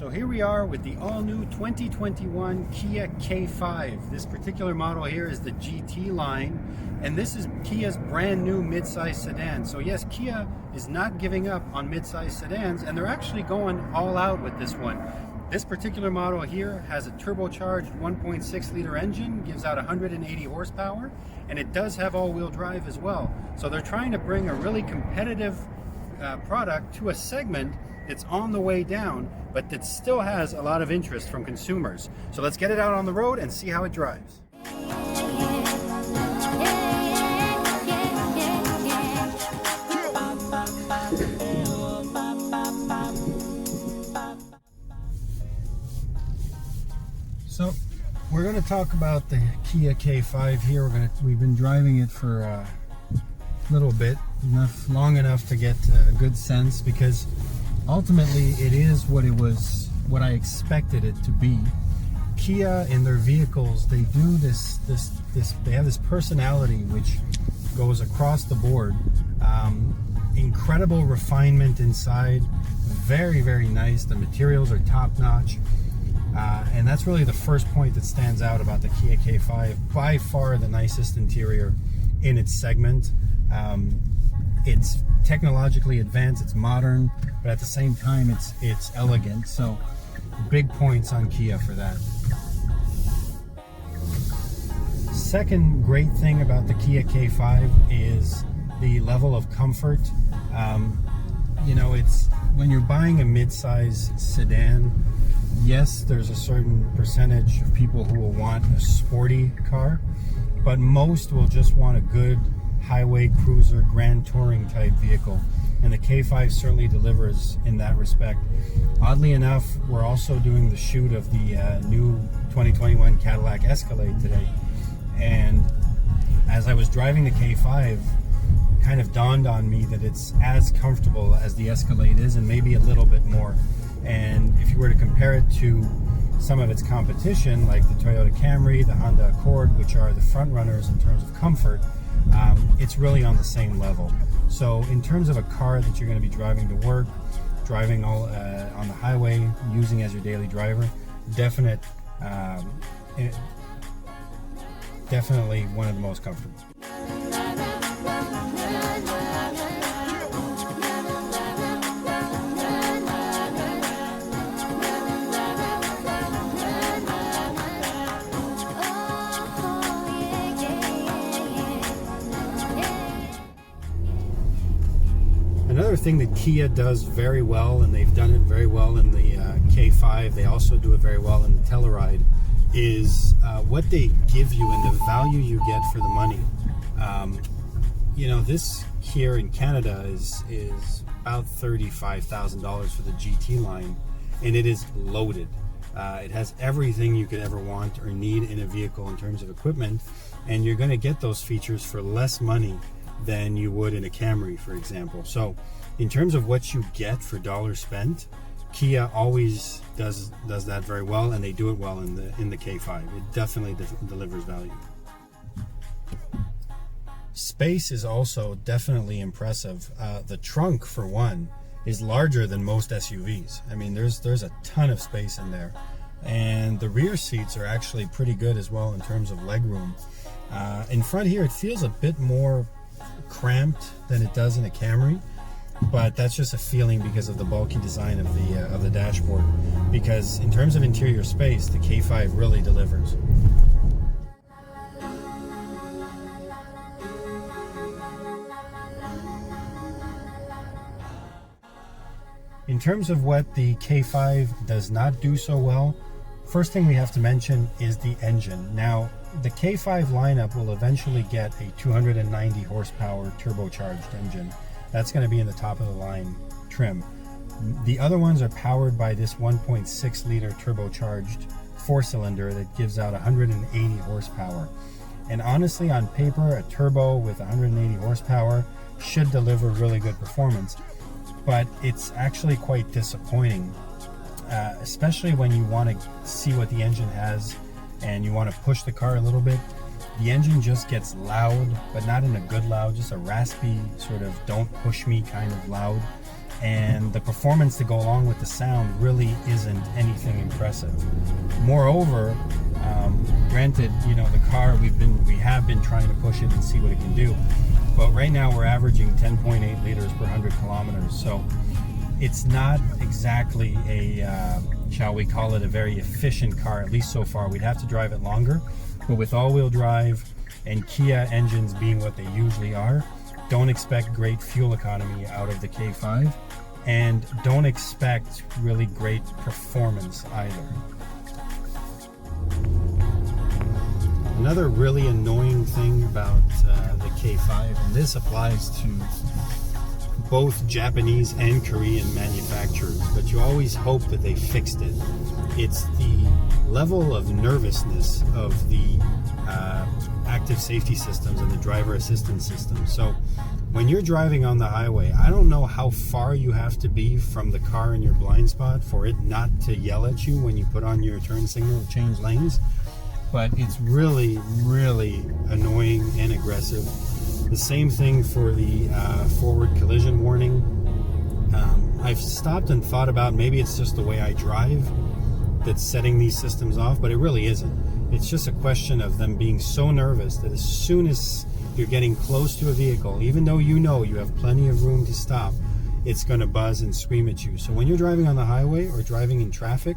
So here we are with the all-new 2021 Kia K5. This particular model here is the GT line, and this is Kia's brand new midsize sedan. So yes, Kia is not giving up on midsize sedans, and they're actually going all out with this one. This particular model here has a turbocharged 1.6 liter engine, gives out 180 horsepower, and it does have all-wheel drive as well. So they're trying to bring a really competitive product to a segment that's on the way down, but that still has a lot of interest from consumers. So let's get it out on the road and see how it drives. So we're going to talk about the Kia K5 here. We've been driving it for a little bit, long enough to get a good sense, because ultimately it is what I expected it to be. Kia in their vehicles, they do they have this personality which goes across the board. Incredible refinement inside, very, very nice. The materials are top notch. And that's really the first point that stands out about the Kia K5. By far the nicest interior in its segment. It's technologically advanced, it's modern, but at the same time it's elegant. So big points on Kia for that. Second great thing about the Kia K5 is the level of comfort. You know, it's when you're buying a mid-size sedan, yes, there's a certain percentage of people who will want a sporty car, but most will just want a good highway cruiser, grand touring type vehicle, and the K5 certainly delivers in that respect. Oddly enough, we're also doing the shoot of the new 2021 Cadillac Escalade today, and as I was driving the K5, it kind of dawned on me that it's as comfortable as the Escalade is, and maybe a little bit more. And if you were to compare it to some of its competition, like the Toyota Camry, the Honda Accord, which are the front runners in terms of comfort, it's really on the same level. So in terms of a car that you're going to be driving to work, driving all on the highway, using as your daily driver, definitely one of the most comfortable. Another thing that Kia does very well, and they've done it very well in the K5, they also do it very well in the Telluride, is what they give you and the value you get for the money. You know, this here in Canada is about $35,000 for the GT line, and it is loaded. It has everything you could ever want or need in a vehicle in terms of equipment, and you're going to get those features for less money than you would in a Camry, for example. So in terms of what you get for dollars spent, Kia always does that very well, and they do it well in the K5. It definitely delivers value. Space is also definitely impressive. The trunk, for one, is larger than most SUVs. I mean, there's a ton of space in there, and the rear seats are actually pretty good as well in terms of legroom. In front here, it feels a bit more cramped than it does in a Camry, but that's just a feeling because of the bulky design of the dashboard. Because in terms of interior space, the K5 really delivers. In terms of what the K5 does not do so well, first thing we have to mention is the engine. Now, the K5 lineup will eventually get a 290 horsepower turbocharged engine. That's going to be in the top of the line trim. The other ones are powered by this 1.6 liter turbocharged 4-cylinder that gives out 180 horsepower. And honestly, on paper, a turbo with 180 horsepower should deliver really good performance, but it's actually quite disappointing, especially when you want to see what the engine has and you want to push the car a little bit. The engine just gets loud, but not in a good loud, just a raspy sort of don't push me kind of loud. and the performance to go along with the sound really isn't anything impressive. Moreover, granted, you know, the car, we have been trying to push it and see what it can do, but right now we're averaging 10.8 liters per 100 kilometers, so it's not exactly a shall we call it a very efficient car, at least so far. We'd have to drive it longer, but with all-wheel drive and Kia engines being what they usually are, don't expect great fuel economy out of the K5, and don't expect really great performance either. Another really annoying thing about the K5, and this applies to both Japanese and Korean manufacturers, but you always hope that they fixed it. It's the level of nervousness of the active safety systems and the driver assistance system. So when you're driving on the highway, I don't know how far you have to be from the car in your blind spot for it not to yell at you when you put on your turn signal to change lanes, but it's really, really annoying and aggressive. The same thing for the forward collision warning. I've stopped and thought about maybe it's just the way I drive that's setting these systems off, but it really isn't. It's just a question of them being so nervous that as soon as you're getting close to a vehicle, even though you know you have plenty of room to stop, it's going to buzz and scream at you. So when you're driving on the highway or driving in traffic,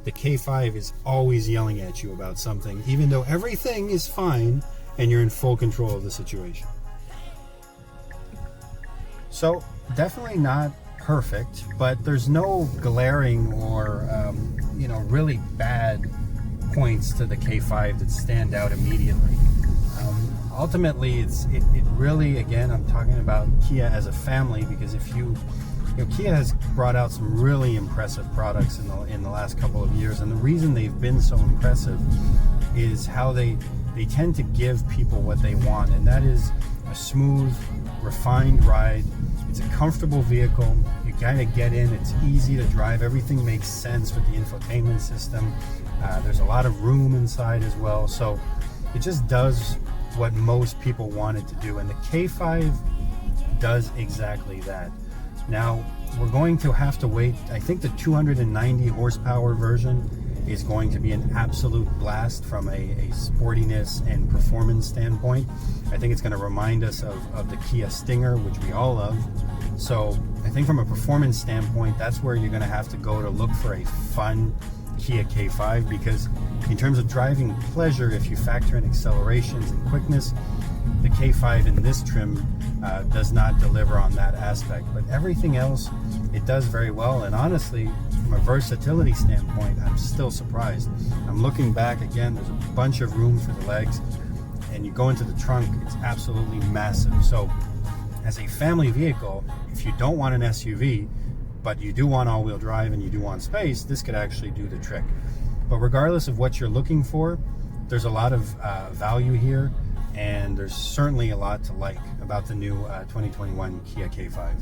the K5 is always yelling at you about something, even though everything is fine and you're in full control of the situation. So definitely not perfect, but there's no glaring or really bad points to the K5 that stand out immediately. Ultimately, it really, again, I'm talking about Kia as a family, because if Kia has brought out some really impressive products in the last couple of years, and the reason they've been so impressive is how they tend to give people what they want, and that is a smooth, refined ride. It's a comfortable vehicle. You kind of get in, it's easy to drive, everything makes sense with the infotainment system. There's a lot of room inside as well, so it just does what most people want it to do, and the K5 does exactly that. Now, we're going to have to wait. I think the 290 horsepower version is going to be an absolute blast from a sportiness and performance standpoint. I think it's going to remind us of the Kia Stinger, which we all love. So I think from a performance standpoint, that's where you're going to have to go to look for a fun Kia K5, because in terms of driving pleasure, if you factor in accelerations and quickness, the K5 in this trim does not deliver on that aspect, but everything else it does very well. And honestly, from a versatility standpoint, I'm still surprised. I'm looking back again, there's a bunch of room for the legs, and you go into the trunk, it's absolutely massive. So as a family vehicle, if you don't want an SUV but you do want all-wheel drive and you do want space, this could actually do the trick. But regardless of what you're looking for, there's a lot of value here, and there's certainly a lot to like about the new 2021 Kia K5.